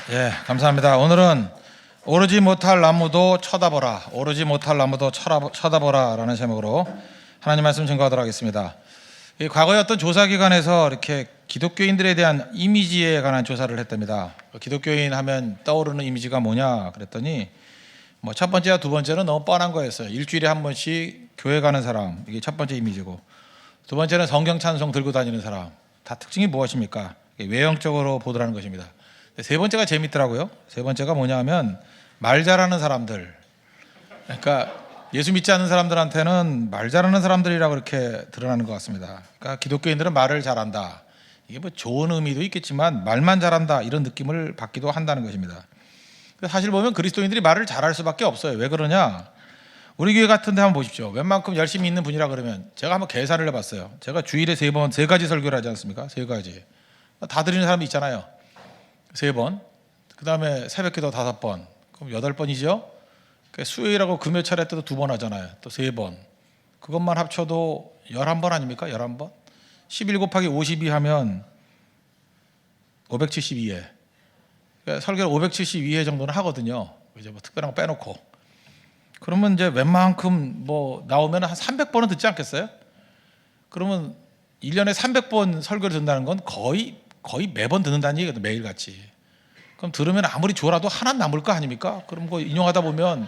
예, 감사합니다. 오늘은 오르지 못할 나무도 쳐다보라, 오르지 못할 나무도 쳐다보라 라는 제목으로 하나님 말씀 증거하도록 하겠습니다. 과거에 어떤 조사기관에서 이렇게 기독교인들에 대한 이미지에 관한 조사를 했답니다. 기독교인 하면 떠오르는 이미지가 뭐냐 그랬더니 첫 번째와 두 번째는 너무 뻔한 거였어요. 일주일에 한 번씩 교회 가는 사람, 이게 첫 번째 이미지고, 두 번째는 성경 찬송 들고 다니는 사람. 다 특징이 무엇입니까? 외형적으로 보더라는 것입니다. 세 번째가 재밌더라고요. 세 번째가 뭐냐 하면 말 잘하는 사람들. 그러니까 예수 믿지 않는 사람들한테는 말 잘하는 사람들이라고 이렇게 드러나는 것 같습니다. 그러니까 기독교인들은 말을 잘한다. 이게 뭐 좋은 의미도 있겠지만 말만 잘한다 이런 느낌을 받기도 한다는 것입니다. 사실 보면 그리스도인들이 말을 잘할 수밖에 없어요. 왜 그러냐? 우리 교회 같은 데 한번 보십시오. 웬만큼 열심히 있는 분이라 그러면, 제가 한번 계산을 해봤어요. 제가 주일에 세 가지 설교를 하지 않습니까? 세 가지. 다 드리는 사람이 있잖아요. 3번, 그 다음에 새벽기도 5번, 그럼 8번이죠. 수요일하고 금요 차례 때도 2번 하잖아요. 또 3번. 그것만 합쳐도 11번 아닙니까? 11번. 11 곱하기 52 하면 572회. 그러니까 설교를 572회 정도는 하거든요. 이제 뭐 특별한 거 빼놓고. 그러면 이제 웬만큼 나오면 한 300번은 듣지 않겠어요? 그러면 1년에 300번 설교를 듣는다는 건 거의 매번 듣는다는 얘기거든요. 매일같이. 그럼 들으면 아무리 좋아라도 하나 남을 거 아닙니까? 그럼 인용하다 보면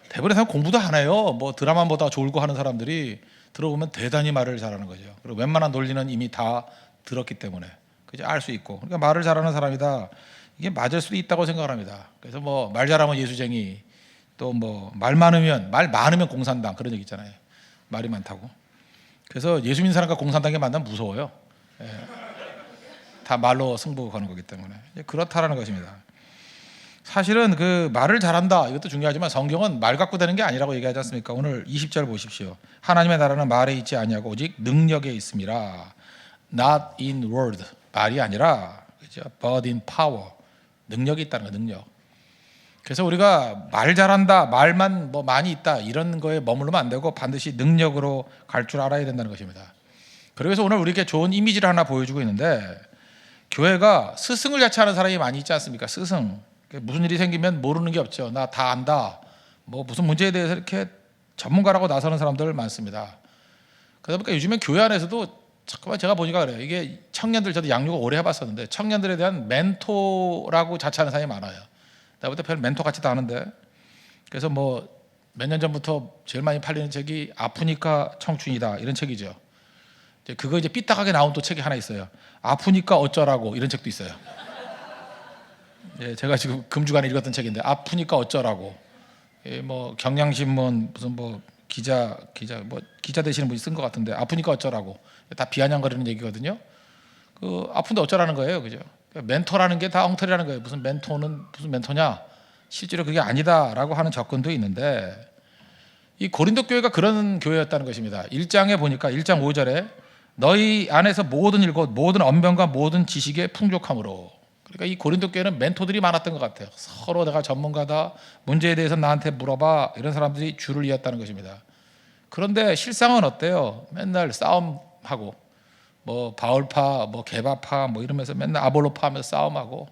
대부분의 사람 공부도 안 해요. 드라마보다 좋을 거 하는 사람들이 들어보면 대단히 말을 잘하는 거죠. 그리고 웬만한 논리는 이미 다 들었기 때문에 그죠? 알 수 있고. 그러니까 말을 잘하는 사람이다. 이게 맞을 수도 있다고 생각을 합니다. 그래서 말 잘하면 예수쟁이, 또 말 많으면 공산당, 그런 얘기 있잖아요. 말이 많다고. 그래서 예수 믿는 사람과 공산당에 만나면 무서워요. 예. 다 말로 승부 거는 거기 때문에 그렇다라는 것입니다. 사실은 그 말을 잘한다 이것도 중요하지만 성경은 말 갖고 되는 게 아니라고 얘기하지 않습니까? 오늘 20절 보십시오. 하나님의 나라는 말에 있지 아니하고 오직 능력에 있음이라. Not in word, 말이 아니라, 그죠? But in power, 능력이 있다는 거예요. 능력. 그래서 우리가 말 잘한다, 말만 많이 있다 이런 거에 머무르면 안 되고 반드시 능력으로 갈 줄 알아야 된다는 것입니다. 그래서 오늘 우리에게 좋은 이미지를 하나 보여주고 있는데, 교회가 스승을 자처하는 사람이 많이 있지 않습니까? 스승. 무슨 일이 생기면 모르는 게 없죠. 나 다 안다. 무슨 문제에 대해서 이렇게 전문가라고 나서는 사람들 많습니다. 그러다 보니까 요즘에 교회 안에서도 잠깐만 제가 보니까 그래요. 이게 청년들, 저도 양육을 오래 해봤었는데 청년들에 대한 멘토라고 자처하는 사람이 많아요. 내가 볼 때 별 멘토 같지도 않은데. 그래서 몇 년 전부터 제일 많이 팔리는 책이 아프니까 청춘이다 이런 책이죠. 그거 이제 삐딱하게 나온 또 책이 하나 있어요. 아프니까 어쩌라고, 이런 책도 있어요. 예, 제가 지금 금주간에 읽었던 책인데 아프니까 어쩌라고. 예, 경향신문 무슨 기자 되시는 분이 쓴 것 같은데 아프니까 어쩌라고. 다 비아냥거리는 얘기거든요. 아픈데 어쩌라는 거예요, 그죠? 멘토라는 게 다 엉터리라는 거예요. 무슨 멘토는 무슨 멘토냐? 실제로 그게 아니다라고 하는 접근도 있는데, 이 고린도 교회가 그런 교회였다는 것입니다. 1장에 보니까 1장 5절에 너희 안에서 모든 일곱 모든 언변과 모든 지식의 풍족함으로. 그러니까 이 고린도 교회는 멘토들이 많았던 것 같아요. 서로 내가 전문가다, 문제에 대해서 나한테 물어봐, 이런 사람들이 줄을 이었다는 것입니다. 그런데 실상은 어때요? 맨날 싸움하고 바울파, 게바파 이러면서 맨날 아볼로파 하면서 싸움하고,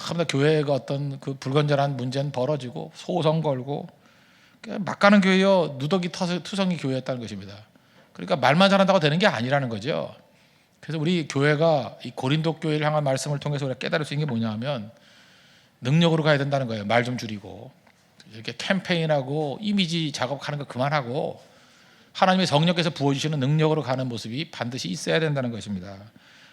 맨날 교회가 어떤 그 불건전한 문제는 벌어지고 소송 걸고, 막 가는 교회요, 누더기 투성이 교회였다는 것입니다. 그러니까 말만 잘한다고 되는 게 아니라는 거죠. 그래서 우리 교회가 이 고린도 교회를 향한 말씀을 통해서 우리가 깨달을 수 있는 게 뭐냐 하면 능력으로 가야 된다는 거예요. 말 좀 줄이고 이렇게 캠페인하고 이미지 작업하는 거 그만하고 하나님의 성령께서 부어주시는 능력으로 가는 모습이 반드시 있어야 된다는 것입니다.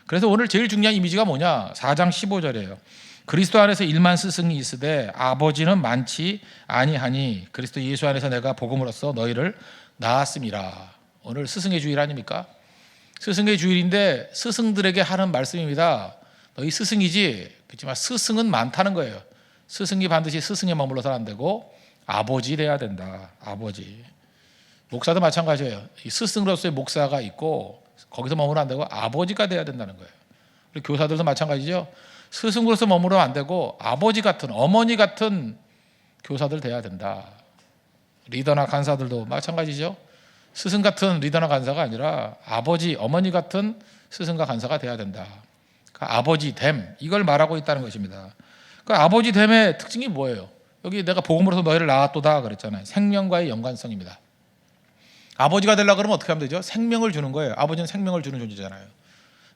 그래서 오늘 제일 중요한 이미지가 뭐냐? 4장 15절이에요. 그리스도 안에서 일만 스승이 있으되 아버지는 많지 아니하니 그리스도 예수 안에서 내가 복음으로써 너희를 낳았음이라. 오늘 스승의 주일 아닙니까? 스승의 주일인데 스승들에게 하는 말씀입니다. 너희 스승이지. 그렇지만 스승은 많다는 거예요. 스승이 반드시 스승에 머물러서는 안 되고 아버지 돼야 된다. 아버지. 목사도 마찬가지예요. 이 스승으로서의 목사가 있고 거기서 머무르면 안 되고 아버지가 돼야 된다는 거예요. 그리고 교사들도 마찬가지죠. 스승으로서 머무르면 안 되고 아버지 같은, 어머니 같은 교사들 돼야 된다. 리더나 간사들도 마찬가지죠. 스승 같은 리더나 간사가 아니라 아버지, 어머니 같은 스승과 간사가 돼야 된다. 그러니까 아버지 됨, 이걸 말하고 있다는 것입니다. 그 아버지 됨의 특징이 뭐예요? 여기 내가 복음으로서 너희를 낳았도다 그랬잖아요. 생명과의 연관성입니다. 아버지가 되려고 그러면 어떻게 하면 되죠? 생명을 주는 거예요. 아버지는 생명을 주는 존재잖아요.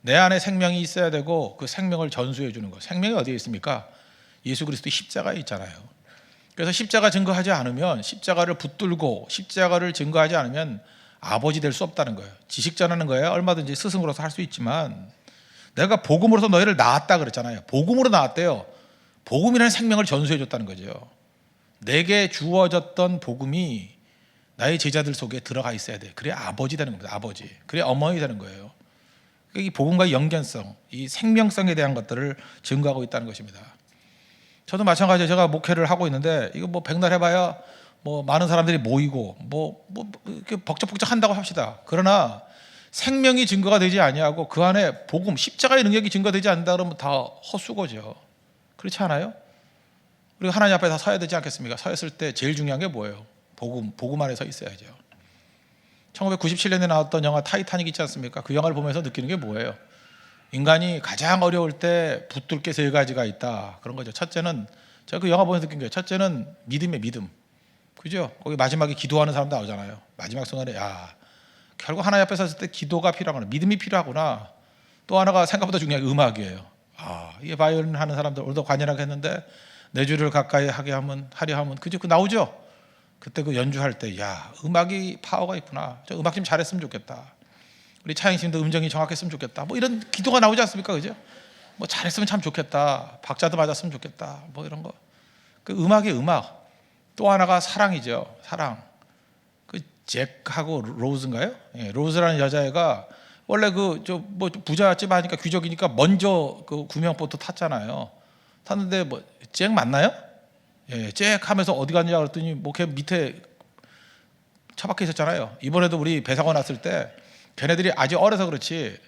내 안에 생명이 있어야 되고 그 생명을 전수해 주는 거. 생명이 어디에 있습니까? 예수 그리스도 십자가에 있잖아요. 그래서 십자가 증거하지 않으면, 십자가를 붙들고 십자가를 증거하지 않으면 아버지 될 수 없다는 거예요. 지식 전하는 거예요. 얼마든지 스승으로서 할 수 있지만, 내가 복음으로서 너희를 낳았다 그랬잖아요. 복음으로 낳았대요. 복음이라는 생명을 전수해 줬다는 거죠. 내게 주어졌던 복음이 나의 제자들 속에 들어가 있어야 돼. 그래 아버지 되는 겁니다. 아버지. 그래 어머니 되는 거예요. 이 복음과의 연관성, 이 생명성에 대한 것들을 증거하고 있다는 것입니다. 저도 마찬가지로 제가 목회를 하고 있는데, 이거 뭐 백날 해봐야 뭐 많은 사람들이 모이고 뭐 이렇게 벅적벅적 한다고 합시다. 그러나 생명이 증거가 되지 아니하고 그 안에 복음, 십자가의 능력이 증거되지 않는다 그러면 다 헛수고죠. 그렇지 않아요? 우리가 하나님 앞에 다 서야 되지 않겠습니까? 서 있을 때 제일 중요한 게 뭐예요? 복음 안에 서 있어야죠. 1997년에 나왔던 영화 타이타닉 있지 않습니까? 그 영화를 보면서 느끼는 게 뭐예요? 인간이 가장 어려울 때 붙들 게 세 가지가 있다. 그런 거죠. 첫째는, 제가 그 영화 보면서 느낀 거예요. 첫째는 믿음이에요. 믿음. 그죠? 거기 마지막에 기도하는 사람 나오잖아요. 마지막 순간에 결국 하나님 앞에 섰을 때 기도가 필요하구나. 믿음이 필요하구나. 또 하나가 생각보다 중요한 음악이에요. 이게 바이올린 하는 사람들 오늘도 관연하게 했는데, 내 주를 가까이 하려 하면 그죠? 그 나오죠? 그때 그 연주할 때 음악이 파워가 있구나. 저 음악 좀 잘했으면 좋겠다. 우리 차영심도 음정이 정확했으면 좋겠다. 뭐 이런 기도가 나오지 않습니까? 그죠? 뭐 잘했으면 참 좋겠다. 박자도 맞았으면 좋겠다. 뭐 이런 거. 그 음악의 음악. 또 하나가 사랑이죠. 사랑. 그 잭하고 로즈인가요? 로즈라는 여자애가 원래 뭐 부잣집 하니까 귀족이니까 먼저 그 구명보트 탔잖아요. 탔는데 뭐 잭 맞나요? 잭 하면서 어디 갔냐 그랬더니 뭐 걔 밑에 처박혀 있었잖아요. 이번에도 우리 배 사고 났을 때 걔네들이 아직 어려서 그렇지,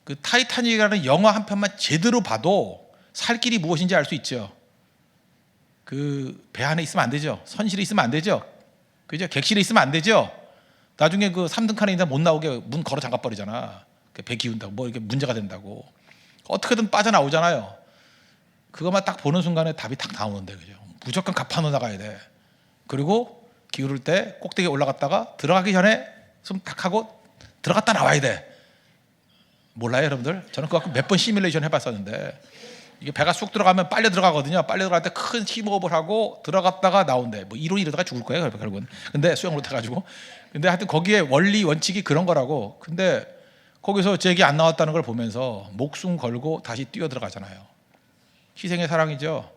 그 타이타닉이라는 영화 한 편만 제대로 봐도 살 길이 무엇인지 알 수 있죠. 그 배 안에 있으면 안 되죠. 선실에 있으면 안 되죠. 그죠? 객실에 있으면 안 되죠. 나중에 그 3등 칸에 있다 못 나오게 문 걸어 잠가 버리잖아. 배 기운다고 뭐 이렇게 문제가 된다고. 어떻게든 빠져나오잖아요. 그것만 딱 보는 순간에 답이 딱 나오는데, 그죠? 무조건 갑판으로 나가야 돼. 그리고 기울을 때 꼭대기에 올라갔다가 들어가기 전에 숨 탁 하고 들어갔다 나와야 돼. 몰라요, 여러분들? 저는 그거 몇 번 시뮬레이션 해봤었는데, 이게 배가 쑥 들어가면 빨려 들어가거든요. 빨려 들어갈 때 큰 심호흡을 하고 들어갔다가 나온대. 뭐 이론이 이러다가 죽을 거예요, 결국은. 근데 수영 못해가지고. 근데 하여튼 거기에 원리 원칙이 그런 거라고. 근데 거기서 잭이 안 나왔다는 걸 보면서 목숨 걸고 다시 뛰어 들어가잖아요. 희생의 사랑이죠.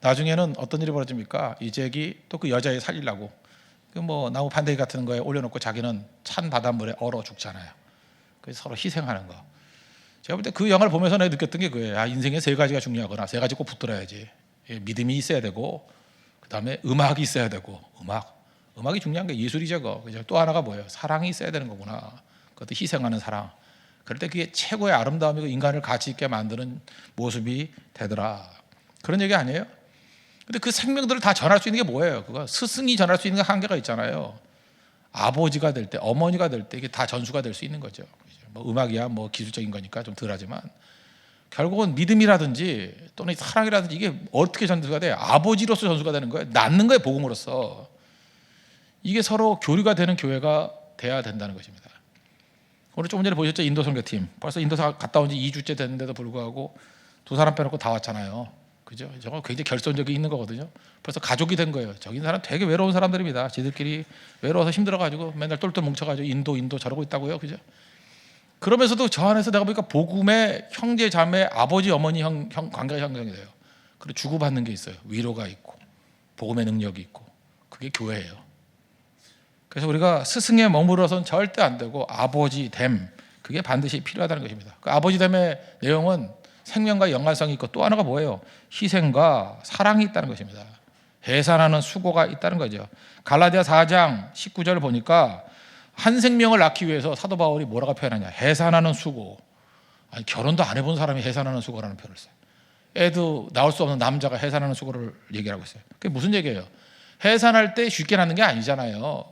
나중에는 어떤 일이 벌어집니까? 이 잭이 또 그 여자애 살리려고 그 뭐 나무 판대기 같은 거에 올려놓고 자기는 찬 바닷물에 얼어 죽잖아요. 그래서 서로 희생하는 거. 제가 볼 때 그 영화를 보면서 내가 느꼈던 게 그거예요. 인생에 세 가지가 중요하구나. 세 가지 꼭 붙들어야지. 믿음이 있어야 되고, 그 다음에 음악이 있어야 되고, 음악이 중요한 게 예술이죠. 그죠? 또 하나가 뭐예요? 사랑이 있어야 되는 거구나. 그것도 희생하는 사랑. 그럴 때 그게 최고의 아름다움이고 인간을 가치 있게 만드는 모습이 되더라. 그런 얘기 아니에요? 근데 그 생명들을 다 전할 수 있는 게 뭐예요? 그거 스승이 전할 수 있는 한계가 있잖아요. 아버지가 될 때, 어머니가 될 때 이게 다 전수가 될 수 있는 거죠. 뭐 음악이야 뭐 기술적인 거니까 좀 덜하지만 결국은 믿음이라든지 또는 사랑이라든지 이게 어떻게 전수가 돼요? 아버지로서 전수가 되는 거예요. 낳는 거예요, 복음으로서. 이게 서로 교류가 되는 교회가 돼야 된다는 것입니다. 오늘 조금 전에 보셨죠? 인도 선교팀. 벌써 인도 갔다 온 지 2주째 됐는데도 불구하고 두 사람 빼놓고 다 왔잖아요. 그죠? 저거 굉장히 결정적이 있는 거거든요. 벌써 가족이 된 거예요. 저기 사람 되게 외로운 사람들입니다. 지들끼리 외로워서 힘들어가지고 맨날 똘똘 뭉쳐가지고 인도 저러고 있다고요. 그죠? 그러면서도 저 안에서 내가 보니까 복음의 형제 자매 아버지 어머니 관계가 형성이 돼요. 그리고 주고받는 게 있어요. 위로가 있고 복음의 능력이 있고 그게 교회예요. 그래서 우리가 스승에 머무러서는 절대 안 되고 아버지 됨 그게 반드시 필요하다는 것입니다. 그 아버지 됨의 내용은 생명과 연관성이 있고 또 하나가 뭐예요? 희생과 사랑이 있다는 것입니다. 해산하는 수고가 있다는 거죠. 갈라디아 4장 19절을 보니까 한 생명을 낳기 위해서 사도 바울이 뭐라고 표현하냐? 해산하는 수고. 아니, 결혼도 안 해본 사람이 해산하는 수고라는 표현을 써요. 애도 낳을 수 없는 남자가 해산하는 수고를 얘기하고 있어요. 그게 무슨 얘기예요? 해산할 때 쉽게 낳는 게 아니잖아요.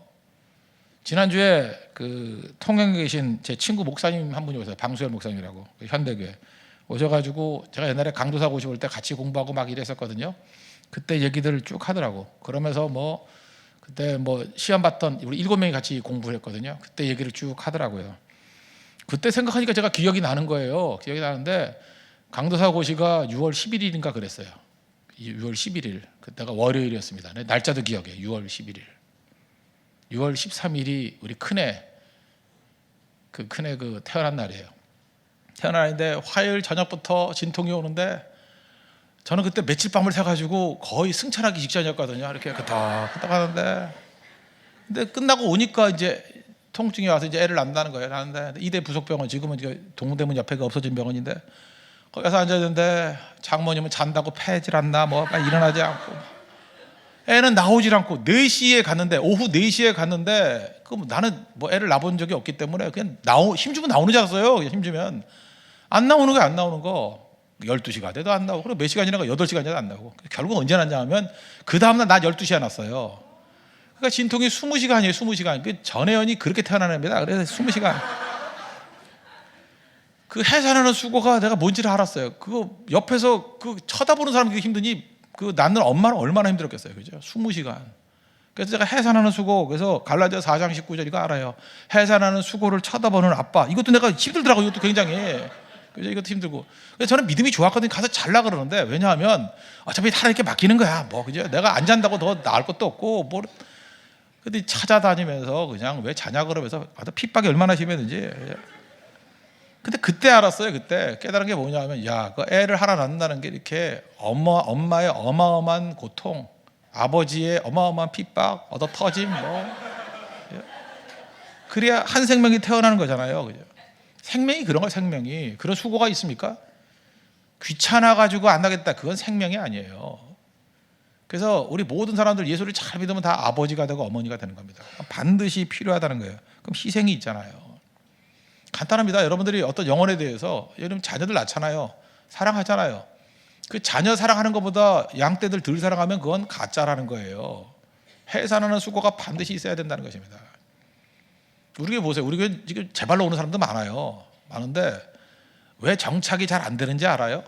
지난주에 그 통영에 계신 제 친구 목사님 한 분이 오세요. 방수열 목사님이라고, 현대교회. 오셔가지고 제가 옛날에 강도사 고시 올 때 같이 공부하고 막 이랬었거든요. 그때 얘기들을 쭉 하더라고. 그러면서 뭐 그때 뭐 시험 봤던 우리 7명이 같이 공부를 했거든요. 그때 얘기를 쭉 하더라고요. 그때 생각하니까 제가 기억이 나는 거예요. 기억이 나는데 강도사 고시가 6월 11일인가 그랬어요. 6월 11일. 그때가 월요일이었습니다. 날짜도 기억해. 6월 11일. 6월 13일이 우리 큰애 그 태어난 날이에요. 태어난 날인데 화요일 저녁부터 진통이 오는데 저는 그때 며칠 밤을 새가지고 거의 승천하기 직전이었거든요. 이렇게 끄덕끄덕 하는데 근데 끝나고 오니까 이제 통증이 와서 이제 애를 낳는다는 거예요. 낳는데 이대 부속병원, 지금은 이제 동대문 옆에가 없어진 병원인데 거기 가서 앉아있는데 장모님은 잔다고 패질 않나 뭐 일어나지 않고 애는 나오질 않고 4시에 갔는데 오후 4시에 갔는데 나는 뭐 애를 낳아본 적이 없기 때문에 그냥 힘주면 나오는 줄 알았어요. 힘주면 안 나오는 거야. 안 나오는 거 12시가 돼도 안 나오고 그리고 몇 시간이나 8시간이나 안 나오고 결국 언제 났냐 하면 그 다음날 낮 12시에 났어요. 그러니까 진통이 20시간이에요. 20시간. 그 전혜연이 그렇게 태어난 애입니다. 그래서 20시간. 그 해산하는 수고가 내가 뭔지를 알았어요. 그거 옆에서 그 쳐다보는 사람이 힘드니 그 낳는 엄마는 얼마나 힘들었겠어요. 그죠? 20시간. 그래서 제가 해산하는 수고, 그래서 갈라디아 4장 19절 이거 알아요. 해산하는 수고를 쳐다보는 아빠. 이것도 내가 힘들더라고요. 이것도 굉장히. 그죠? 이것도 힘들고. 그래서 저는 믿음이 좋았거든요. 가서 잘라 그러는데 왜냐하면 어차피 하나님께 맡기는 거야. 뭐 그죠? 내가 안 잔다고 더 나을 것도 없고 뭐. 근데 찾아다니면서 그냥 왜 자냐 그러면서 핍박이 얼마나 심했는지. 근데 그때 알았어요. 그때 깨달은 게 뭐냐면 그 애를 하나 낳는다는 게 이렇게 엄마의 어마어마한 고통, 아버지의 어마어마한 핍박, 얻어 터짐 그래야 한 생명이 태어나는 거잖아요. 그죠? 생명이 그런 거예요. 생명이 그런 수고가 있습니까? 귀찮아 가지고 안 하겠다. 그건 생명이 아니에요. 그래서 우리 모든 사람들 예수를 잘 믿으면 다 아버지가 되고 어머니가 되는 겁니다. 반드시 필요하다는 거예요. 그럼 희생이 있잖아요. 간단합니다. 여러분들이 어떤 영혼에 대해서 여러분 자녀들 낳잖아요. 사랑하잖아요. 그 자녀 사랑하는 것보다 양떼들 덜 사랑하면 그건 가짜라는 거예요. 해산하는 수고가 반드시 있어야 된다는 것입니다. 우리 교회 보세요. 우리 교회 지금 제발로 오는 사람도 많아요. 많은데 왜 정착이 잘 안 되는지 알아요?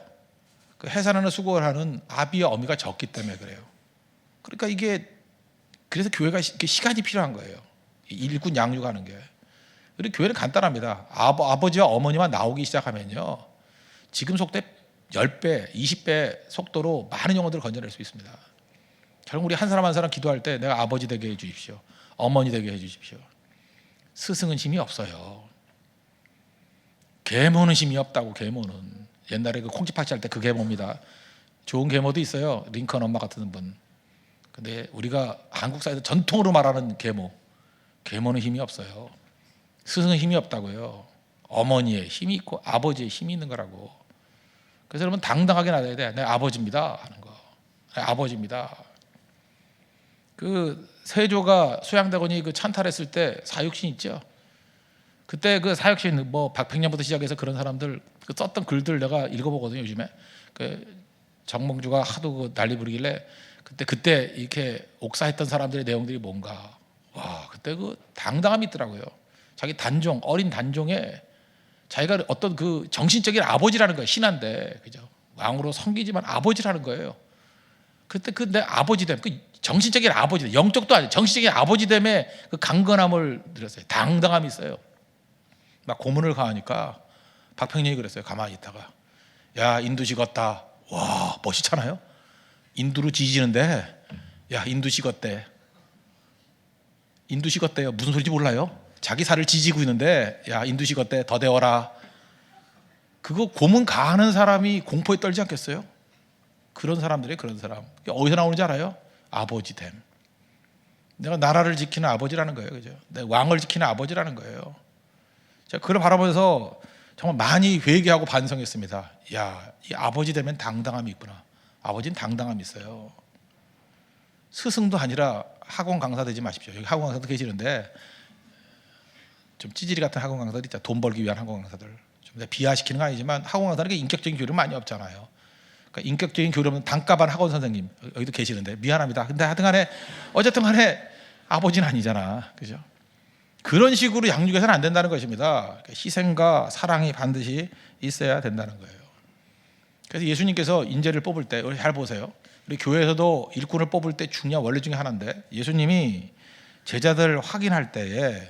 그 해산하는 수고를 하는 아비와 어미가 적기 때문에 그래요. 그러니까 이게 그래서 교회가 시간이 필요한 거예요. 일꾼 양육하는 게. 우리 교회는 간단합니다. 아버지와 어머니만 나오기 시작하면요, 지금 속도에 10배, 20배 속도로 많은 영혼들을 건져낼 수 있습니다. 결국 우리 한 사람 한 사람 기도할 때 내가 아버지 되게 해주십시오. 어머니 되게 해주십시오. 스승은 힘이 없어요. 계모는 힘이 없다고. 계모는 옛날에 그 콩쥐팥이 할 때 그 계모입니다. 좋은 계모도 있어요. 링컨 엄마 같은 분. 근데 우리가 한국 사회에서 전통으로 말하는 계모는 힘이 없어요. 스승은 힘이 없다고요. 어머니의 힘이 있고 아버지의 힘이 있는 거라고. 그래서 여러분 당당하게 나가야 돼. 내 아버지입니다 하는 거. 내 아버지입니다. 그 세조가 소양대군이 그 찬탈했을 때 사육신 있죠. 그때 그 사육신 뭐 박평년부터 시작해서 그런 사람들 그 썼던 글들 내가 읽어보거든요. 요즘에 그 정몽주가 하도 그 난리 부르길래 그때 이렇게 옥사했던 사람들의 내용들이 뭔가. 와, 그때 그 당당함이 있더라고요. 자기 단종, 어린 단종에 자기가 어떤 그 정신적인 아버지라는 거예요. 신한데, 그죠? 왕으로 섬기지만 아버지라는 거예요. 그때 그 내 아버지 됨, 그 정신적인 아버지, 영적도 아니에요. 정신적인 아버지 됨에 그 강건함을 드렸어요. 당당함이 있어요. 막 고문을 가하니까 박평년이 그랬어요. 가만히 있다가, 야, 인두 식었다. 와, 멋있잖아요. 인두로 지지는데, 야, 인두 식었대. 인두 식었대요. 무슨 소리인지 몰라요? 자기 살을 지지고 있는데, 야, 인두 식었대. 더 데워라. 그거 고문 가하는 사람이 공포에 떨지 않겠어요? 그런 사람들이 그런 사람. 어디서 나오는지 알아요? 아버지 됨. 내가 나라를 지키는 아버지라는 거예요. 그죠? 내 왕을 지키는 아버지라는 거예요. 제가 그걸 바라보면서 정말 많이 회개하고 반성했습니다. 야, 이 아버지 되면 당당함이 있구나. 아버지는 당당함이 있어요. 스승도 아니라 학원 강사 되지 마십시오. 여기 학원 강사도 계시는데 좀 찌질이 같은 학원 강사들 있잖아요. 돈 벌기 위한 학원 강사들. 좀 비하시키는 건 아니지만 학원 강사는 인격적인 교류는 많이 없잖아요. 그러니까 인격적인 교류는 단가반 학원 선생님 여기도 계시는데 미안합니다. 근데 하여튼간에 어쨌든 간에 아버지는 아니잖아. 그죠? 그런 식으로 양육해서는 안 된다는 것입니다. 희생과 사랑이 반드시 있어야 된다는 거예요. 그래서 예수님께서 인재를 뽑을 때 우리 잘 보세요. 우리 교회에서도 일꾼을 뽑을 때 중요한 원리 중에 하나인데, 예수님이 제자들 확인할 때에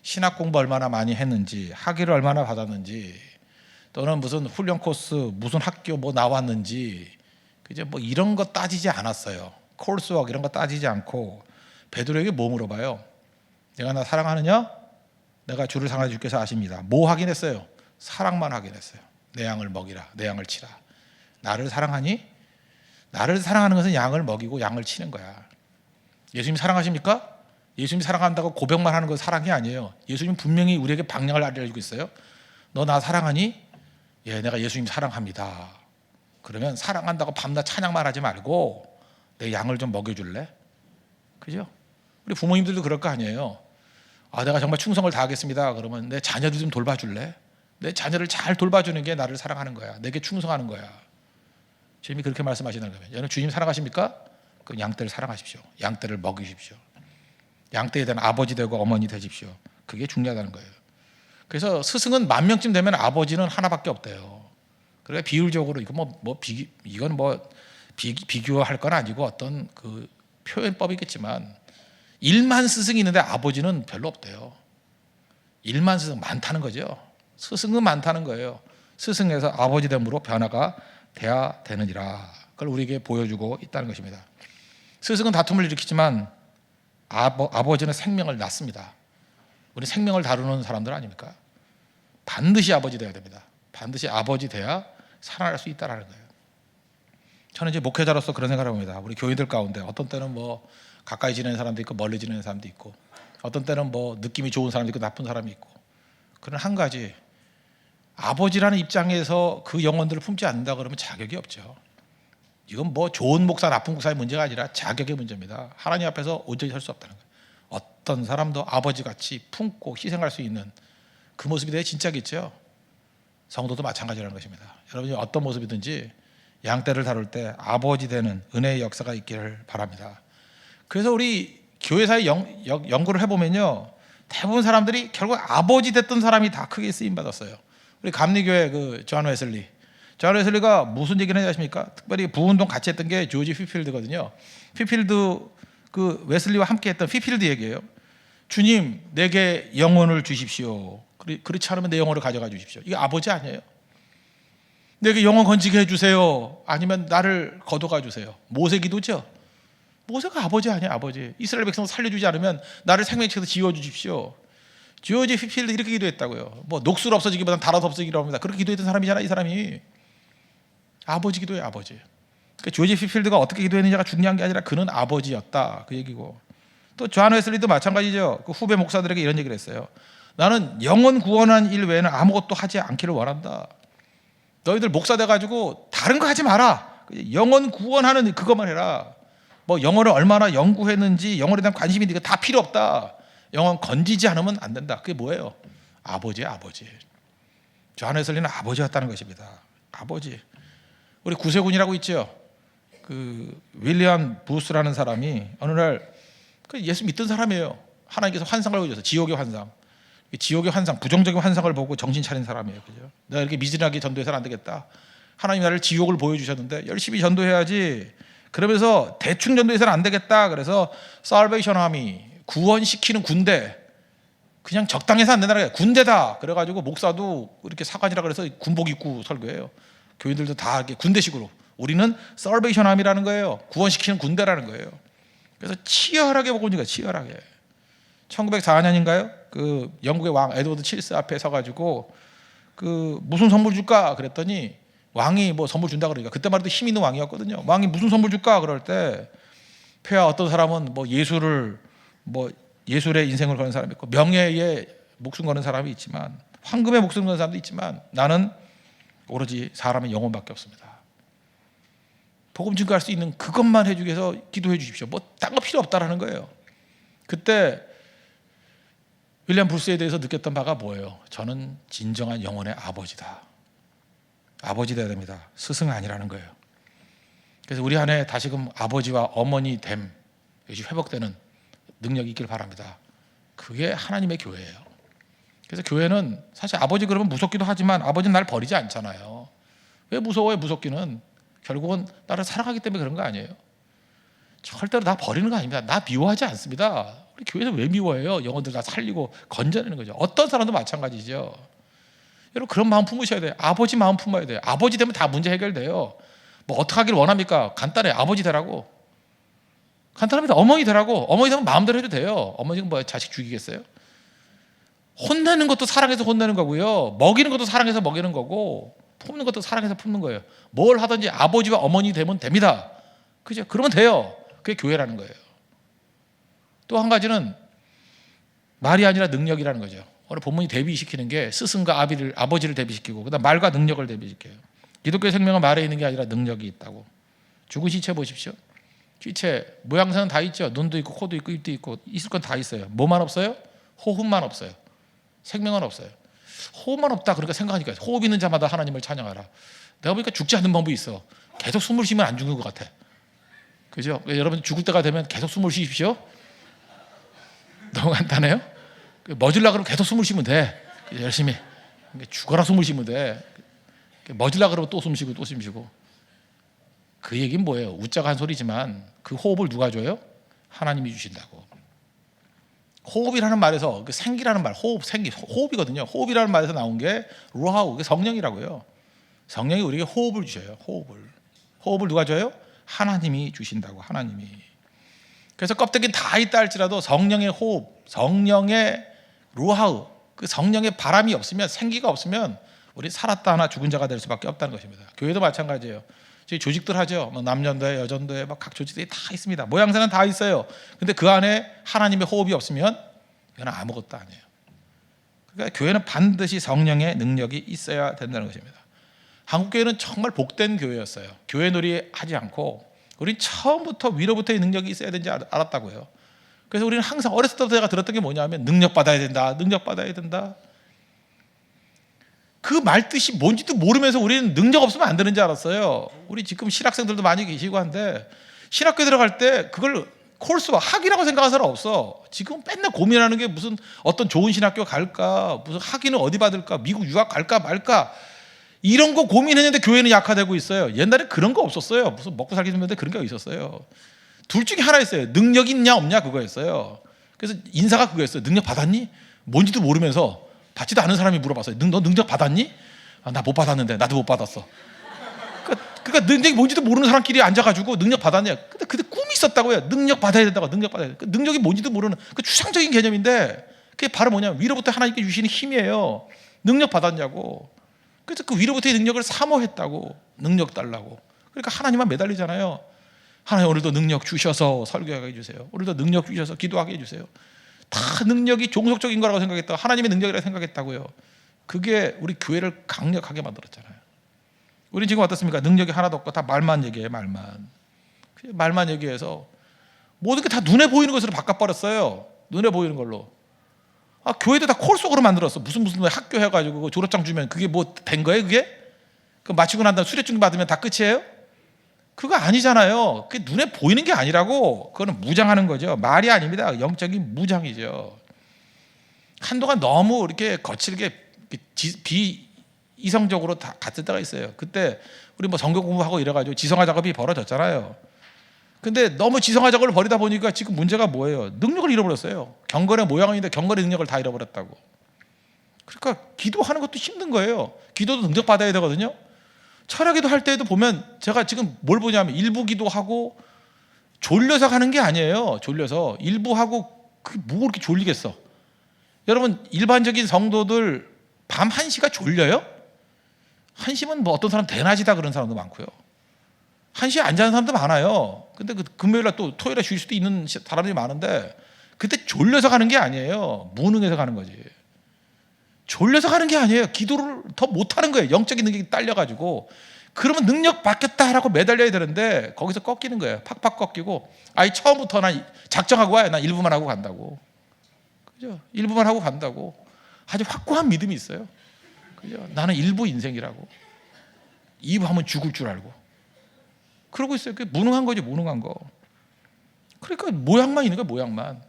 신학 공부 얼마나 많이 했는지, 학위를 얼마나 받았는지, 또는 무슨 훈련 코스, 무슨 학교 뭐 나왔는지, 그죠? 뭐 이런 거 따지지 않았어요. 코र्스워크 이런 거 따지지 않고 베드로에게 뭐 물어봐요? 내가 나 사랑하느냐? 내가 주를 사랑해 주께서 아십니다. 뭐 확인했어요? 사랑만 확인했어요. 내 양을 먹이라, 내 양을 치라. 나를 사랑하니? 나를 사랑하는 것은 양을 먹이고 양을 치는 거야. 예수님 사랑하십니까? 예수님 사랑한다고 고백만 하는 건 사랑이 아니에요. 예수님 분명히 우리에게 방향을 알려주고 있어요. 너 나 사랑하니? 예, 내가 예수님 사랑합니다. 그러면 사랑한다고 밤낮 찬양만 하지 말고 내 양을 좀 먹여줄래? 그죠? 우리 부모님들도 그럴 거 아니에요. 아, 내가 정말 충성을 다하겠습니다. 그러면 내 자녀들 좀 돌봐줄래? 내 자녀를 잘 돌봐주는 게 나를 사랑하는 거야. 내게 충성하는 거야. 주님이 그렇게 말씀하시는 거예요. 여러분 주님 사랑하십니까? 그럼 양떼를 사랑하십시오. 양떼를 먹이십시오. 양떼에 대한 아버지 되고 어머니 되십시오. 그게 중요하다는 거예요. 그래서 스승은 10,000명쯤 되면 아버지는 하나밖에 없대요. 그러니까 비율적으로 이건 비교할 건 아니고 어떤 그 표현법이겠지만 1만 스승이 있는데 아버지는 별로 없대요. 1만 스승 많다는 거죠. 스승은 많다는 거예요. 스승에서 아버지 됨으로 변화가 돼야 되느니라. 그걸 우리에게 보여주고 있다는 것입니다. 스승은 다툼을 일으키지만 아버지는 생명을 낳습니다. 우리 생명을 다루는 사람들 아닙니까? 반드시 아버지 돼야 됩니다. 반드시 아버지 돼야 살아날 수 있다는 거예요. 저는 이제 목회자로서 그런 생각을 합니다. 우리 교인들 가운데 어떤 때는 뭐 가까이 지내는 사람도 있고 멀리 지내는 사람도 있고, 어떤 때는 뭐 느낌이 좋은 사람도 있고 나쁜 사람이 있고, 그런 한 가지, 아버지라는 입장에서 그 영혼들을 품지 않는다 그러면 자격이 없죠. 이건 뭐 좋은 목사 나쁜 목사의 문제가 아니라 자격의 문제입니다. 하나님 앞에서 온전히 설 수 없다는 거예요. 어떤 사람도 아버지같이 품고 희생할 수 있는 그 모습이 되게 진짜겠죠. 성도도 마찬가지라는 것입니다. 여러분이 어떤 모습이든지 양떼를 다룰 때 아버지 되는 은혜의 역사가 있기를 바랍니다. 그래서 우리 교회사의 연구를 해보면요, 대부분 사람들이 결국 아버지 됐던 사람이 다 크게 쓰임받았어요. 우리 감리교회 그 존 웨슬리가 무슨 얘기를 하지 아십니까? 특별히 부운동 같이 했던 게 조지 휘필드거든요. 휘필드 그 웨슬리와 함께 했던 휘필드 얘기예요. 주님 내게 영혼을 주십시오. 그렇지 않으면 내 영혼을 가져가 주십시오. 이게 아버지 아니에요? 내게 영혼 건지게 해주세요. 아니면 나를 거둬가 주세요. 모세 기도죠. 모세가 아버지 아니야, 아버지. 이스라엘 백성을 살려주지 않으면 나를 생명책에서 지워주십시오. 조지 휘필드 이렇게 기도했다고요. 뭐 녹슬 없어지기보다는 달아서 없어지기로 합니다. 그렇게 기도했던 사람이잖아, 이 사람이. 아버지 기도예요, 아버지. 그러니까 조지 휘필드가 어떻게 기도했느냐가 중요한 게 아니라 그는 아버지였다, 그 얘기고. 또 존 웨슬리도 마찬가지죠. 그 후배 목사들에게 이런 얘기를 했어요. 나는 영혼 구원한 일 외에는 아무것도 하지 않기를 원한다. 너희들 목사 돼가지고 다른 거 하지 마라. 영혼 구원하는 그것만 해라. 뭐 영혼을 얼마나 연구했는지, 영혼에 대한 관심이 있는 거 다 필요 없다. 영혼 건지지 않으면 안 된다. 그게 뭐예요? 아버지예요, 아버지. 존 웨슬리는 아버지였다는 것입니다. 아버지. 우리 구세군이라고 있죠. 그 윌리엄 부스라는 사람이 어느 날 예수 믿던 사람이에요. 하나님께서 환상을 보여줘서 지옥의 환상. 지옥의 환상, 부정적인 환상을 보고 정신 차린 사람이에요. 그죠? 내가 이렇게 미진하게 전도해서는 안 되겠다. 하나님 나를 지옥을 보여주셨는데 열심히 전도해야지. 그러면서 대충 전도해서는 안 되겠다. 그래서 살베이션 아미, 구원시키는 군대, 그냥 적당해서 안 된다는 거예요. 군대다. 그래가지고 목사도 이렇게 사관이라 그래서 군복 입고 설교해요. 교인들도 다 이렇게 군대식으로. 우리는 살베이션 아미라는 거예요. 구원시키는 군대라는 거예요. 그래서 치열하게 보고 있는 거예요. 치열하게. 1904년인가요? 그 영국의 왕 에드워드 7세 앞에 서가지고 그 무슨 선물 줄까 그랬더니 왕이 뭐 선물 준다 그러니까, 그때만 해도 힘 있는 왕이었거든요. 왕이 무슨 선물 줄까 그럴 때 폐하 어떤 사람은 뭐 예술의 인생을 거는 사람이 있고 명예에 목숨 거는 사람이 있지만, 황금에 목숨 거는 사람도 있지만, 나는 오로지 사람의 영혼밖에 없습니다. 복음 증거할 수 있는 그것만 해주기 위해서 기도해 주십시오. 뭐 딴 거 필요 없다라는 거예요. 그때 윌리엄 브루스에 대해서 느꼈던 바가 뭐예요? 저는 진정한 영혼의 아버지다. 아버지 되어야 됩니다. 스승 아니라는 거예요. 그래서 우리 안에 다시금 아버지와 어머니 됨, 이것이 회복되는 능력이 있길 바랍니다. 그게 하나님의 교회예요. 그래서 교회는 사실 아버지 그러면 무섭기도 하지만 아버지는 날 버리지 않잖아요. 왜 무서워요? 무섭기는 결국은 나를 사랑하기 때문에 그런 거 아니에요. 절대로 나 버리는 거 아닙니다. 나 미워하지 않습니다. 우리 교회에서 왜 미워해요? 영혼들 다 살리고 건져내는 거죠. 어떤 사람도 마찬가지죠. 여러분 그런 마음 품으셔야 돼요. 아버지 마음 품어야 돼요. 아버지 되면 다 문제 해결돼요. 뭐 어떻게 하길 원합니까? 간단해. 아버지 되라고. 간단합니다. 어머니 되라고. 어머니 되면 마음대로 해도 돼요. 어머니가 뭐 자식 죽이겠어요? 혼내는 것도 사랑해서 혼내는 거고요. 먹이는 것도 사랑해서 먹이는 거고, 품는 것도 사랑해서 품는 거예요. 뭘 하든지 아버지와 어머니 되면 됩니다. 그죠? 그러면 돼요. 그게 교회라는 거예요. 또 한 가지는 말이 아니라 능력이라는 거죠. 오늘 본문이 대비시키는 게 스승과 아버지를 대비시키고, 그다음 말과 능력을 대비시켜요. 기독교의 생명은 말에 있는 게 아니라 능력이 있다고. 죽은 시체 보십시오. 시체 모양새는 다 있죠. 눈도 있고 코도 있고 입도 있고 있을 건 다 있어요. 뭐만 없어요? 호흡만 없어요. 생명은 없어요. 호흡만 없다 그러니까 생각하니까 호흡 있는 자마다 하나님을 찬양하라. 내가 보니까 죽지 않는 방법이 있어. 계속 숨을 쉬면 안 죽는 것 같아. 그죠? 여러분 죽을 때가 되면 계속 숨을 쉬십시오. 너무 간단해요. 멎으려고 그러면 계속 숨을 쉬면 돼. 열심히 죽어라 숨을 쉬면 돼. 멎으려고 그러면 또 숨 쉬고 또 숨 쉬고. 그 얘기는 뭐예요? 웃자고 한 소리지만 그 호흡을 누가 줘요? 하나님이 주신다고. 호흡이라는 말에서 그 생기라는 말, 호흡, 생기, 호흡이거든요. 호흡이라는 말에서 나온 게 루하우, 성령이라고요. 성령이 우리에게 호흡을 주셔요. 호흡을 누가 줘요? 하나님이 주신다고. 하나님이. 그래서 껍데기는 다 있다 할지라도 성령의 호흡, 성령의 루하우, 그 성령의 바람이 없으면, 생기가 없으면 우리 살았다 하나 죽은 자가 될 수밖에 없다는 것입니다. 교회도 마찬가지예요. 저희 조직들 하죠. 뭐 남전도회, 여전도회, 막 각 조직들이 다 있습니다. 모양새는 다 있어요. 근데 그 안에 하나님의 호흡이 없으면 이건 아무것도 아니에요. 그러니까 교회는 반드시 성령의 능력이 있어야 된다는 것입니다. 한국교회는 정말 복된 교회였어요. 교회 놀이 하지 않고 우린 처음부터 위로부터의 능력이 있어야 되는지 알았다고요. 그래서 우리는 항상 어렸을 때부터 제가 들었던 게 뭐냐면 능력 받아야 된다. 능력 받아야 된다. 그 말뜻이 뭔지도 모르면서 우리는 능력 없으면 안 되는 줄 알았어요. 우리 지금 신학생들도 많이 계시고 한데 신학교 들어갈 때 그걸 코र्스와 학위라고 생각하는 사람 없어. 지금 맨날 고민하는 게 무슨 어떤 좋은 신학교 갈까, 무슨 학위는 어디 받을까, 미국 유학 갈까 말까 이런 거 고민했는데 교회는 약화되고 있어요. 옛날에 그런 거 없었어요. 무슨 먹고 살기 힘든데 그런 게 있었어요. 둘 중에 하나 있어요. 능력 있냐 없냐 그거였어요. 그래서 인사가 그거였어요. 능력 받았니? 뭔지도 모르면서 받지도 않은 사람이 물어봤어요. 너 능력 받았니? 아, 나 못 받았는데. 나도 못 받았어. 그러니까 능력이 뭔지도 모르는 사람끼리 앉아가지고 능력 받았냐? 근데 꿈이 있었다고요. 능력 받아야 된다고. 능력 받아야 돼. 능력이 뭔지도 모르는 그 추상적인 개념인데 그게 바로 뭐냐면 위로부터 하나님께 주시는 힘이에요. 능력 받았냐고. 그래서 그 위로부터의 능력을 사모했다고. 능력 달라고. 그러니까 하나님만 매달리잖아요. 하나님 오늘도 능력 주셔서 설교하게 해주세요. 오늘도 능력 주셔서 기도하게 해주세요. 다 능력이 종속적인 거라고 생각했다. 하나님의 능력이라고 생각했다고요. 그게 우리 교회를 강력하게 만들었잖아요. 우리는 지금 어떻습니까? 능력이 하나도 없고 다 말만 얘기해요. 말만 얘기해서 모든 게 다 눈에 보이는 것으로 바꿔버렸어요. 눈에 보이는 걸로. 아, 교회도 다 콜 속으로 만들었어. 무슨 학교 해가지고 졸업장 주면 그게 뭐 된 거예요? 그게? 그 마치고 난 다음 수료증 받으면 다 끝이에요? 그거 아니잖아요. 그게 눈에 보이는 게 아니라고. 그거는 무장하는 거죠. 말이 아닙니다. 영적인 무장이죠. 한동안 너무 이렇게 거칠게 비이성적으로 다 갔을 때가 있어요. 그때 우리 뭐 성경 공부하고 이래가지고 지성화 작업이 벌어졌잖아요. 근데 너무 지성화 작업을 벌이다 보니까 지금 문제가 뭐예요? 능력을 잃어버렸어요. 경건의 모양인데 경건의 능력을 다 잃어버렸다고. 그러니까 기도하는 것도 힘든 거예요. 기도도 능력 받아야 되거든요. 철학기도 할 때에도 보면 제가 지금 뭘 보냐면 일부 기도하고 졸려서 가는 게 아니에요. 졸려서 일부 하고 그게 뭐 그렇게 졸리겠어. 여러분 일반적인 성도들 밤 1시가 졸려요? 1시면 뭐 어떤 사람 대낮이다 그런 사람도 많고요. 1시에 안 자는 사람도 많아요. 근데 그 금요일날 또 토요일에 쉴 수도 있는 사람들이 많은데 그때 졸려서 가는 게 아니에요. 무능해서 가는 거지. 졸려서 가는 게 아니에요. 기도를 더 못하는 거예요. 영적인 능력이 딸려가지고. 그러면 능력 받겠다라고 매달려야 되는데 거기서 꺾이는 거예요. 팍팍 꺾이고 아예 처음부터 난 작정하고 와요. 난 일부만 하고 간다고. 그죠? 일부만 하고 간다고. 아주 확고한 믿음이 있어요. 그죠? 나는 일부 인생이라고. 2부 하면 죽을 줄 알고. 그러고 있어요. 그게 무능한 거지, 무능한 거. 그러니까 모양만 있는 거예요, 모양만.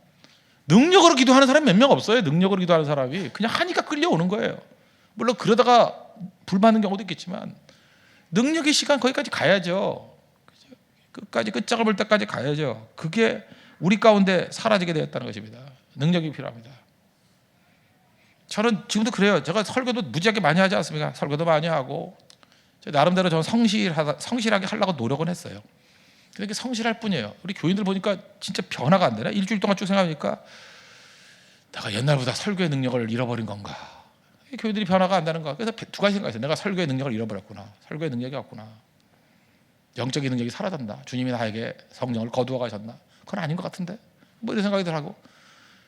능력으로 기도하는 사람이 몇 명 없어요. 능력으로 기도하는 사람이 그냥 하니까 끌려오는 거예요. 물론 그러다가 불 받는 경우도 있겠지만 능력의 시간 거기까지 가야죠. 끝까지 끝장을 볼 때까지 가야죠. 그게 우리 가운데 사라지게 되었다는 것입니다. 능력이 필요합니다. 저는 지금도 그래요. 제가 설교도 무지하게 많이 하지 않습니까? 설교도 많이 하고 나름대로 저는 성실하게 하려고 노력은 했어요. 그렇게 성실할 뿐이에요. 우리 교인들 보니까 진짜 변화가 안 되나? 일주일 동안 쭉 생각하니까 내가 옛날보다 설교의 능력을 잃어버린 건가? 교인들이 변화가 안 되는 거야. 그래서 두 가지 생각했어요. 내가 설교의 능력을 잃어버렸구나. 설교의 능력이 없구나. 영적인 능력이 사라졌나? 주님이 나에게 성령을 거두어 가셨나? 그건 아닌 것 같은데? 뭐 이런 생각이 들하고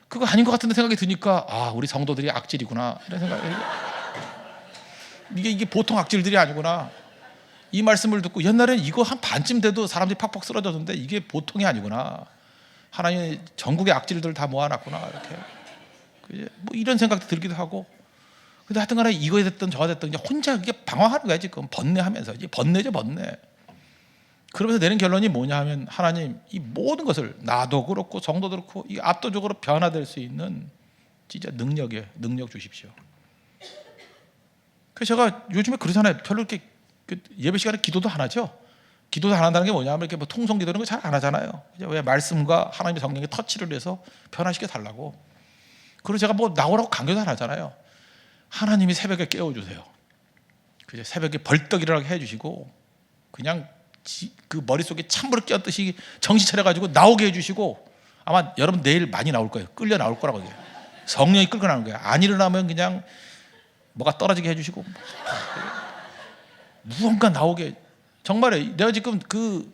그거 아닌 것 같은데 생각이 드니까 우리 성도들이 악질이구나 이런 생각이 이게 보통 악질들이 아니구나. 이 말씀을 듣고 옛날엔 이거 한 반쯤 돼도 사람들이 팍팍 쓰러졌는데 이게 보통이 아니구나. 하나님이 전국의 악질들 다 모아놨구나 이렇게 뭐 이런 생각도 들기도 하고. 근데 하여튼간에 이거에 됐든 저거 됐든 이제 혼자 그게 방황하는 거야 지금. 번뇌하면서 이제 번뇌죠, 번뇌. 그러면서 내는 결론이 뭐냐 하면 하나님 이 모든 것을 나도 그렇고 성도도 그렇고 이 압도적으로 변화될 수 있는 진짜 능력 주십시오. 그래서 제가 요즘에 그러잖아요. 별로 이렇게 예배 시간에 기도도 안 하죠. 기도도 안 한다는 게 뭐냐 하면 이렇게 뭐 통성 기도 이런 거 잘 안 하잖아요. 왜? 말씀과 하나님의 성령의 터치를 해서 변화시켜 달라고. 그리고 제가 뭐 나오라고 강요도 안 하잖아요. 하나님이 새벽에 깨워주세요. 그죠? 새벽에 벌떡 일어나게 해주시고 그냥 그 머릿속에 찬물을 끼얹듯이 정신 차려가지고 나오게 해주시고 아마 여러분 내일 많이 나올 거예요. 끌려 나올 거라고. 성령이 끌고 나오는 거예요. 안 일어나면 그냥 뭐가 떨어지게 해주시고 무언가 나오게. 정말에 내가 지금 그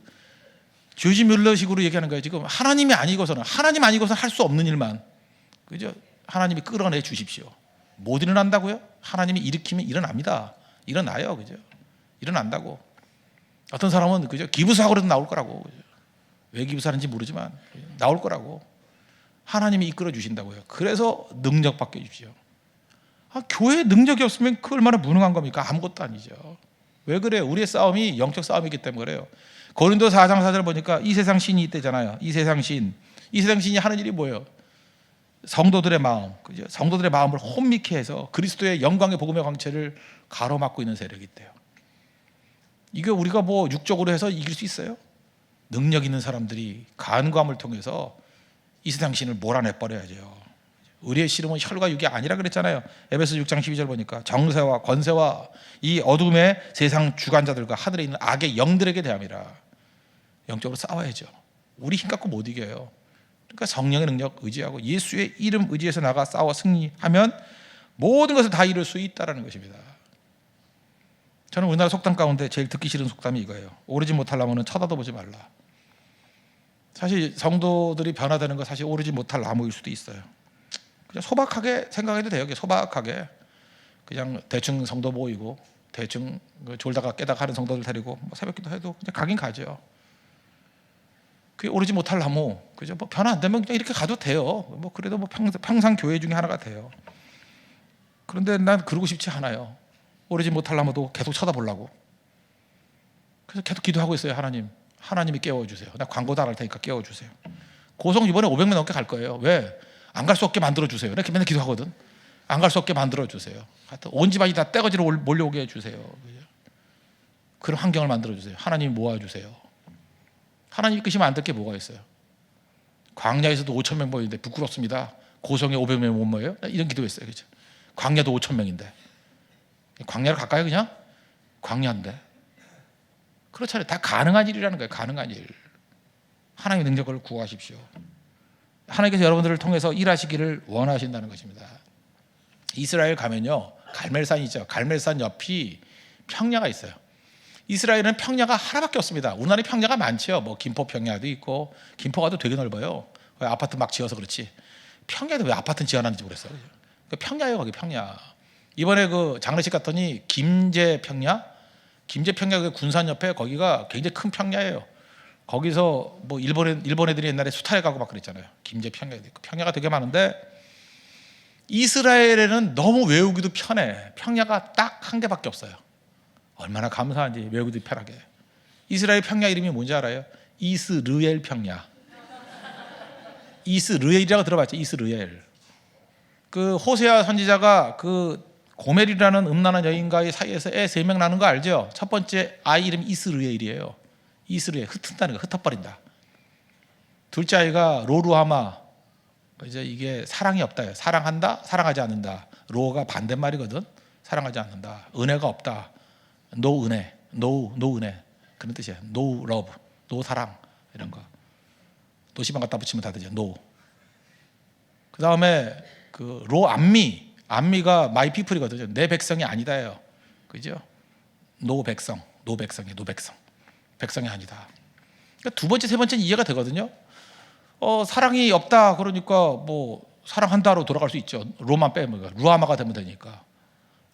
조지 뮬러식으로 얘기하는 거예요. 지금 하나님 아니고서는 할 수 없는 일만, 그죠? 하나님이 끌어내 주십시오. 못 일어난다고요? 하나님이 일으키면 일어납니다. 일어나요, 그죠? 일어난다고. 어떤 사람은 그죠? 기부사하고라도 나올 거라고. 그죠? 왜 기부사하는지 모르지만 나올 거라고. 하나님이 이끌어 주신다고요. 그래서 능력 받게 해주십시오. 교회에 능력이 없으면 그 얼마나 무능한 겁니까? 아무것도 아니죠. 왜 그래요? 우리의 싸움이 영적 싸움이기 때문에 그래요. 고린도 4장 4절 보니까 이 세상 신이 있대잖아요. 이 세상 신이 하는 일이 뭐예요? 성도들의 마음, 그죠? 성도들의 마음을 혼미케 해서 그리스도의 영광의 복음의 광채를 가로막고 있는 세력이 있대요. 이게 우리가 뭐 육적으로 해서 이길 수 있어요? 능력 있는 사람들이 간구함을 통해서 이 세상 신을 몰아내버려야죠. 우리의 씨름은 혈과 육이 아니라 그랬잖아요. 에베소 6장 12절 보니까 정세와 권세와 이 어둠의 세상 주관자들과 하늘에 있는 악의 영들에게 대함이라. 영적으로 싸워야죠. 우리 힘 갖고 못 이겨요. 그러니까 성령의 능력 의지하고 예수의 이름 의지해서 나가 싸워 승리하면 모든 것을 다 이룰 수 있다는 것입니다. 저는 우리나라 속담 가운데 제일 듣기 싫은 속담이 이거예요. 오르지 못하려면 쳐다도 보지 말라. 사실 성도들이 변화되는 거 사실 오르지 못할 나무일 수도 있어요. 그냥 소박하게 생각해도 돼요. 소박하게 그냥 대충 성도 모이고 대충 졸다가 깨다가 하는 성도들 데리고 뭐 새벽기도 해도 그냥 가긴 가죠. 그게 오르지 못할 나무, 그죠? 뭐 변화 안 되면 그냥 이렇게 가도 돼요. 뭐 그래도 뭐 평상 교회 중에 하나가 돼요. 그런데 난 그러고 싶지 않아요. 오르지 못할 나무도 계속 쳐다보려고. 그래서 계속 기도하고 있어요. 하나님이 깨워주세요. 나 광고도 안 할 테니까 깨워주세요. 고성 이번에 500명 넘게 갈 거예요. 왜? 안 갈 수 없게 만들어주세요. 이렇게 맨날 기도하거든. 안 갈 수 없게 만들어주세요. 하여튼 온 집안이 다 떼거지로 몰려오게 해주세요. 그런 환경을 만들어주세요. 하나님이 모아주세요. 하나님 이끄시면 안 될 게 뭐가 있어요? 광야에서도 5,000명 모이는데 부끄럽습니다. 고성에 500명 못 모여요? 이런 기도했어요. 그렇죠? 광야도 5,000명인데 광야를 갈까요? 그냥? 광야인데 그렇잖아요. 다 가능한 일이라는 거예요. 가능한 일. 하나님의 능력을 구하십시오. 하나님께서 여러분들을 통해서 일하시기를 원하신다는 것입니다. 이스라엘 가면요, 갈멜산이죠. 갈멜산 옆이 평야가 있어요. 이스라엘은 평야가 하나밖에 없습니다. 우리나라에 평야가 많죠. 뭐 김포 평야도 있고, 김포가도 되게 넓어요. 아파트 막 지어서 그렇지. 평야도 왜 아파트 지어놨는지 모르겠어요. 평야예요, 거기 평야. 이번에 그 장례식 갔더니 김제 평야 그 군산 옆에 거기가 굉장히 큰 평야예요. 거기서 뭐 일본 애들이 옛날에 수탈해 가고 막 그랬잖아요. 김제 평야도 있고 평야가 되게 많은데 이스라엘에는 너무 외우기도 편해. 평야가 딱 한 개밖에 없어요. 얼마나 감사한지 외우기도 편하게. 이스라엘 평야 이름이 뭔지 알아요? 이스르엘 평야. 이스르엘이라고 들어봤죠? 이스르엘. 그 호세아 선지자가 그 고멜이라는 음란한 여인과의 사이에서 애 3명 나는 거 알죠? 첫 번째 아이 이름이 이스르엘이에요. 이스르엘, 흩은다는 거, 흩어버린다. 둘째 아이가 로루하마, 이제 이게 사랑이 없다. 사랑한다, 사랑하지 않는다. 로가 반대말이거든. 사랑하지 않는다. 은혜가 없다. 노 은혜, 노 은혜, 그런 뜻이에요. 노 러브, 노 사랑, 이런 거. 도시방 갖다 붙이면 다 되죠. 노. 그 다음에 그 로 안미가 마이 피플이거든요. 내 백성이 아니다예요. 그죠? 노 백성이에요. 노 백성. 백성이 아니다. 그러니까 두 번째, 세 번째는 이해가 되거든요. 사랑이 없다 그러니까 뭐 사랑한다로 돌아갈 수 있죠. 로만 빼면 루아마가 되면 되니까.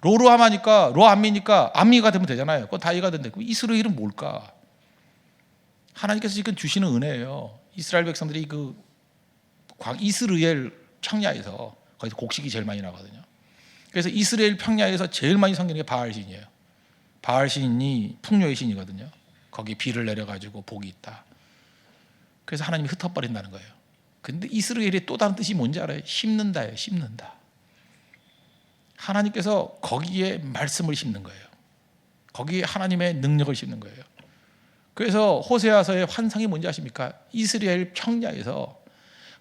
로루아마니까 로안미니까 안미가 되면 되잖아요. 그건 다 이해가 된대. 그럼 이스라엘은 뭘까? 하나님께서 지금 주시는 은혜예요. 이스라엘 백성들이 그 이스라엘 평야에서 거기서 곡식이 제일 많이 나거든요. 그래서 이스라엘 평야에서 제일 많이 섬기는 게 바알신이에요. 바알신이 풍요의 신이거든요. 거기 비를 내려가지고 복이 있다. 그래서 하나님이 흩어버린다는 거예요. 근데 이스라엘의 또 다른 뜻이 뭔지 알아요? 심는다예요. 심는다. 하나님께서 거기에 말씀을 심는 거예요. 거기에 하나님의 능력을 심는 거예요. 그래서 호세아서의 환상이 뭔지 아십니까? 이스라엘 평야에서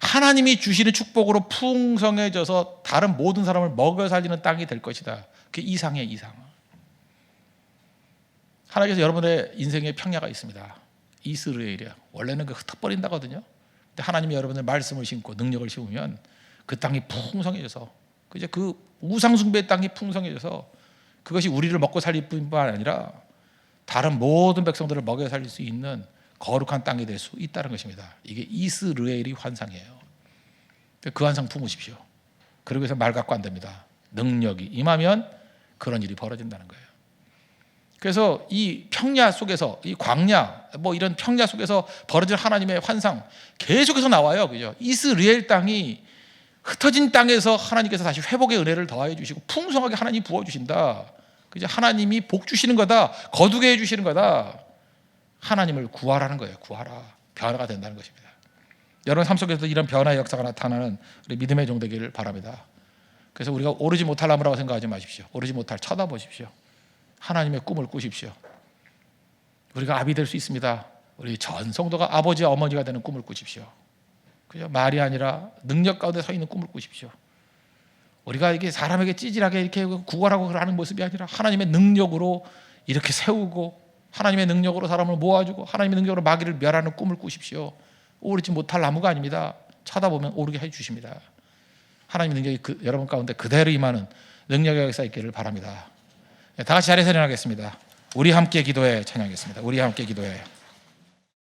하나님이 주시는 축복으로 풍성해져서 다른 모든 사람을 먹여 살리는 땅이 될 것이다. 그게 이상이에요. 이상. 하나님께서 여러분의 인생에 평야가 있습니다. 이스라엘이야. 원래는 그 흩어버린다거든요. 근데 하나님이 여러분의 말씀을 심고 능력을 심으면 그 땅이 풍성해져서 그제 그 우상숭배의 땅이 풍성해져서 그것이 우리를 먹고 살릴 뿐만 아니라 다른 모든 백성들을 먹여 살릴 수 있는 거룩한 땅이 될 수 있다는 것입니다. 이게 이스라엘이 환상이에요. 그 환상 품으십시오. 그러고 해서 말 갖고 안 됩니다. 능력이 임하면 그런 일이 벌어진다는 거예요. 그래서 이 평야 속에서 이 광야 뭐 이런 평야 속에서 벌어질 하나님의 환상 계속해서 나와요. 그죠? 이스라엘 땅이 흩어진 땅에서 하나님께서 다시 회복의 은혜를 더하여 주시고 풍성하게 하나님이 부어 주신다. 그죠? 하나님이 복 주시는 거다. 거두게 해 주시는 거다. 하나님을 구하라는 거예요. 구하라. 변화가 된다는 것입니다. 여러분 삶 속에서 이런 변화의 역사가 나타나는 우리 믿음의 종 되기를 바랍니다. 그래서 우리가 오르지 못할 나무라고 생각하지 마십시오. 오르지 못할 쳐다보십시오. 하나님의 꿈을 꾸십시오. 우리가 아비 될 수 있습니다. 우리 전 성도가 아버지와 어머니가 되는 꿈을 꾸십시오. 그죠? 말이 아니라 능력 가운데 서 있는 꿈을 꾸십시오. 우리가 이게 사람에게 찌질하게 이렇게 구걸하고 하는 모습이 아니라 하나님의 능력으로 이렇게 세우고 하나님의 능력으로 사람을 모아주고 하나님의 능력으로 마귀를 멸하는 꿈을 꾸십시오. 오르지 못할 나무가 아닙니다. 쳐다보면 오르게 해주십니다. 하나님의 능력이 여러분 가운데 그대로 임하는 능력의 역사 있기를 바랍니다. 다 같이 자리에서 일어나겠습니다. 우리 함께 기도해 찬양하겠습니다. 우리 함께 기도해.